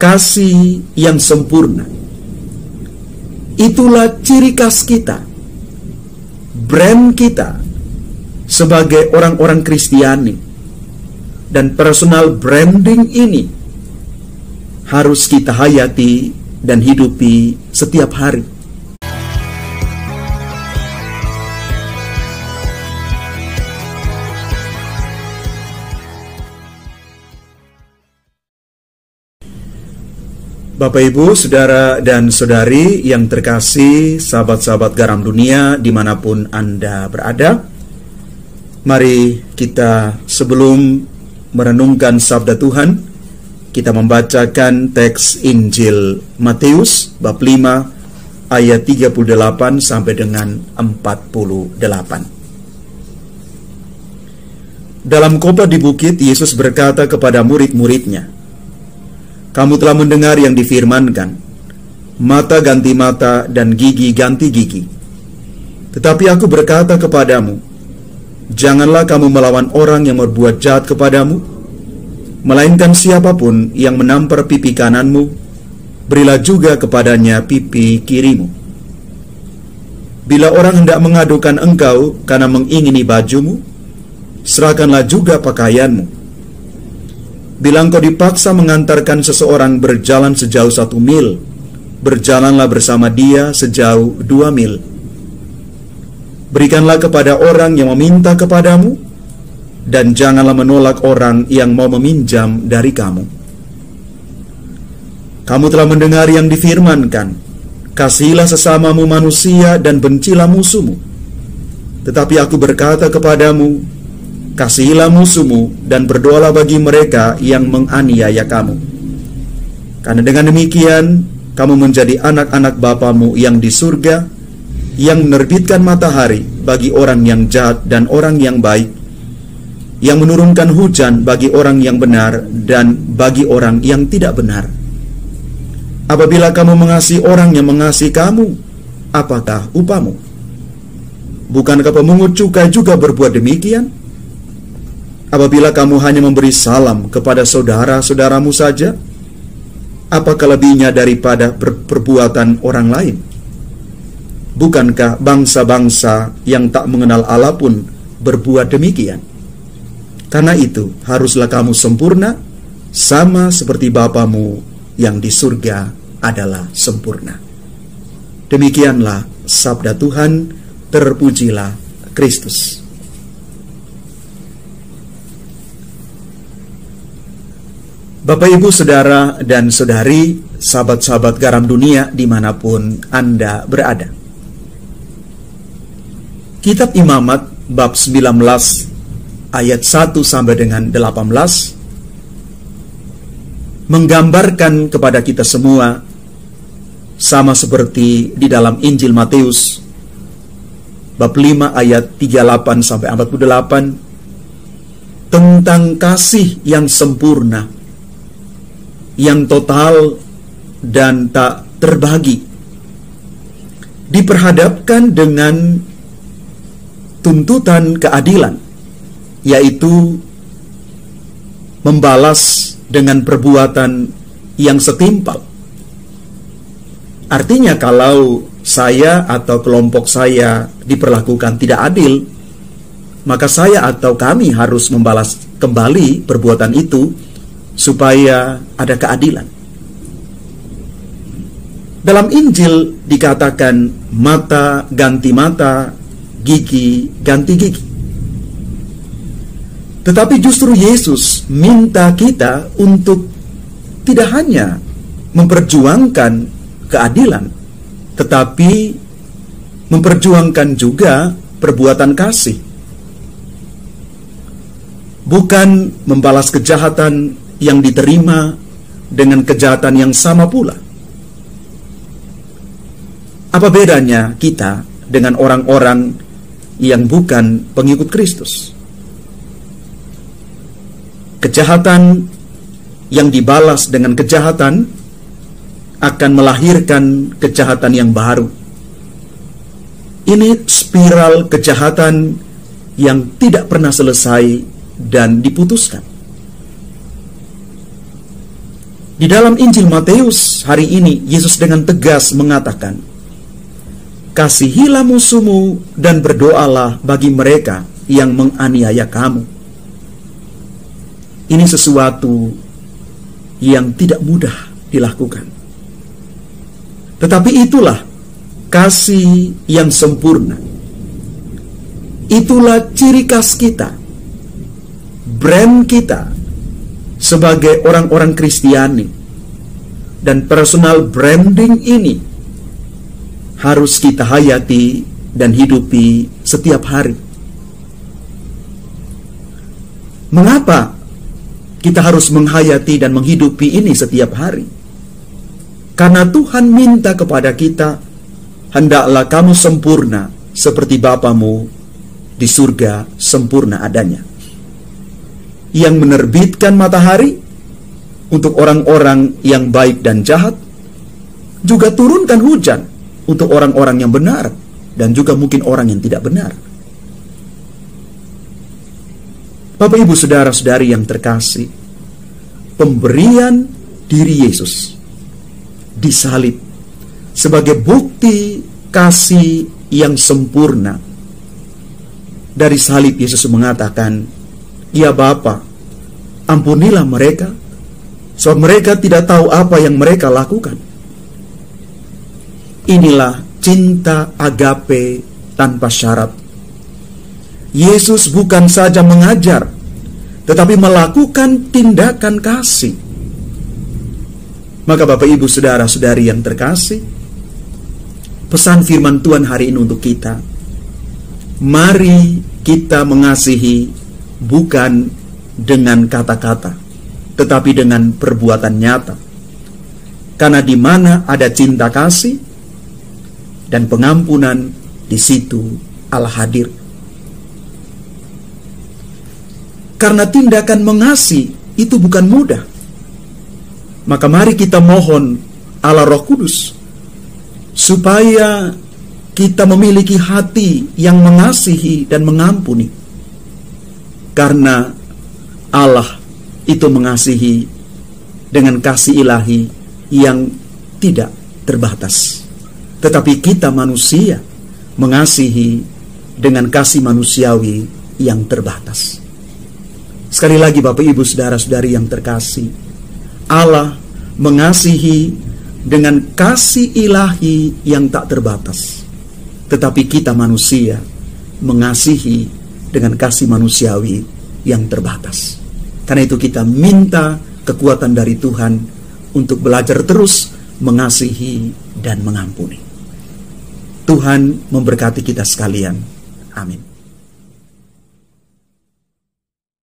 kasih yang sempurna. Itulah ciri khas kita, brand kita sebagai orang-orang Kristiani. Dan personal branding ini harus kita hayati dan hidupi setiap hari. Bapak, Ibu, Saudara, dan Saudari yang terkasih, sahabat-sahabat Garam Dunia dimanapun Anda berada, mari kita sebelum merenungkan sabda Tuhan, kita membacakan teks Injil Matius bab 5 ayat 38 sampai dengan 48. Dalam khotbah di bukit, Yesus berkata kepada murid-muridnya, "Kamu telah mendengar yang difirmankan, mata ganti mata dan gigi ganti gigi. Tetapi aku berkata kepadamu, janganlah kamu melawan orang yang berbuat jahat kepadamu, melainkan siapapun yang menampar pipi kananmu, berilah juga kepadanya pipi kirimu. Bila orang hendak mengadukan engkau karena mengingini bajumu, serahkanlah juga pakaianmu. Bila engkau dipaksa mengantarkan seseorang berjalan sejauh 1 mil, berjalanlah bersama dia sejauh 2 mil. Berikanlah kepada orang yang meminta kepadamu, dan janganlah menolak orang yang mau meminjam dari kamu. Kamu telah mendengar yang difirmankan, kasihilah sesamamu manusia dan bencilah musuhmu. Tetapi aku berkata kepadamu, kasihilah musuhmu dan berdoalah bagi mereka yang menganiaya kamu. Karena dengan demikian, kamu menjadi anak-anak Bapamu yang di surga, yang menerbitkan matahari bagi orang yang jahat dan orang yang baik, yang menurunkan hujan bagi orang yang benar dan bagi orang yang tidak benar. Apabila kamu mengasihi orang yang mengasihi kamu, apakah upamu? Bukankah pemungut cukai juga berbuat demikian? Apabila kamu hanya memberi salam kepada saudara-saudaramu saja, apakah lebihnya daripada perbuatan orang lain? Bukankah bangsa-bangsa yang tak mengenal Allah pun berbuat demikian? Karena itu, haruslah kamu sempurna, sama seperti Bapamu yang di surga adalah sempurna. Demikianlah sabda Tuhan, terpujilah Kristus. Bapak, Ibu, Saudara, dan Saudari, sahabat-sahabat Garam Dunia dimanapun Anda berada. Kitab Imamat bab 19 ayat 1 sampai dengan 18 menggambarkan kepada kita semua, sama seperti di dalam Injil Matius bab 5 ayat 38 sampai 48, tentang kasih yang sempurna, yang total dan tak terbagi, diperhadapkan dengan tuntutan keadilan, yaitu membalas dengan perbuatan yang setimpal. Artinya, kalau saya atau kelompok saya diperlakukan tidak adil, maka saya atau kami harus membalas kembali perbuatan itu supaya ada keadilan. Dalam Injil dikatakan mata ganti mata, gigi ganti gigi. Tetapi justru Yesus minta kita untuk tidak hanya memperjuangkan keadilan, tetapi memperjuangkan juga perbuatan kasih. Bukan membalas kejahatan yang diterima dengan kejahatan yang sama pula. Apa bedanya kita dengan orang-orang yang bukan pengikut Kristus? Kejahatan yang dibalas dengan kejahatan akan melahirkan kejahatan yang baru. Ini spiral kejahatan yang tidak pernah selesai dan diputuskan. Di dalam Injil Matius hari ini, Yesus dengan tegas mengatakan, "Kasihilah musuhmu dan berdoalah bagi mereka yang menganiaya kamu." Ini sesuatu yang tidak mudah dilakukan. Tetapi itulah kasih yang sempurna. Itulah ciri khas kita, brand kita sebagai orang-orang Kristiani. Dan personal branding ini harus kita hayati dan hidupi setiap hari. Mengapa kita harus menghayati dan menghidupi ini setiap hari? Karena Tuhan minta kepada kita, hendaklah kamu sempurna seperti Bapamu di surga sempurna adanya. Yang menerbitkan matahari untuk orang-orang yang baik dan jahat, juga turunkan hujan untuk orang-orang yang benar dan juga mungkin orang yang tidak benar. Bapak, Ibu, saudara-saudari yang terkasih, pemberian diri Yesus disalib sebagai bukti kasih yang sempurna. Dari salib Yesus mengatakan, "Ya Bapa, ampunilah mereka, sebab mereka tidak tahu apa yang mereka lakukan." Inilah cinta agape tanpa syarat. Yesus bukan saja mengajar, tetapi melakukan tindakan kasih. Maka Bapak, Ibu, saudara-saudari yang terkasih, pesan firman Tuhan hari ini untuk kita, mari kita mengasihi bukan dengan kata-kata, tetapi dengan perbuatan nyata. Karena di mana ada cinta kasih dan pengampunan, di situ Allah hadir. Karena tindakan mengasihi itu bukan mudah. Maka mari kita mohon Allah Roh Kudus supaya kita memiliki hati yang mengasihi dan mengampuni. Karena Allah itu mengasihi dengan kasih ilahi yang tidak terbatas. Tetapi kita manusia mengasihi dengan kasih manusiawi yang terbatas. Sekali lagi Bapak, Ibu, saudara-saudari yang terkasih, Allah mengasihi dengan kasih ilahi yang tak terbatas. Tetapi kita manusia mengasihi dengan kasih manusiawi yang terbatas. Karena itu kita minta kekuatan dari Tuhan untuk belajar terus mengasihi dan mengampuni. Tuhan memberkati kita sekalian. Amin.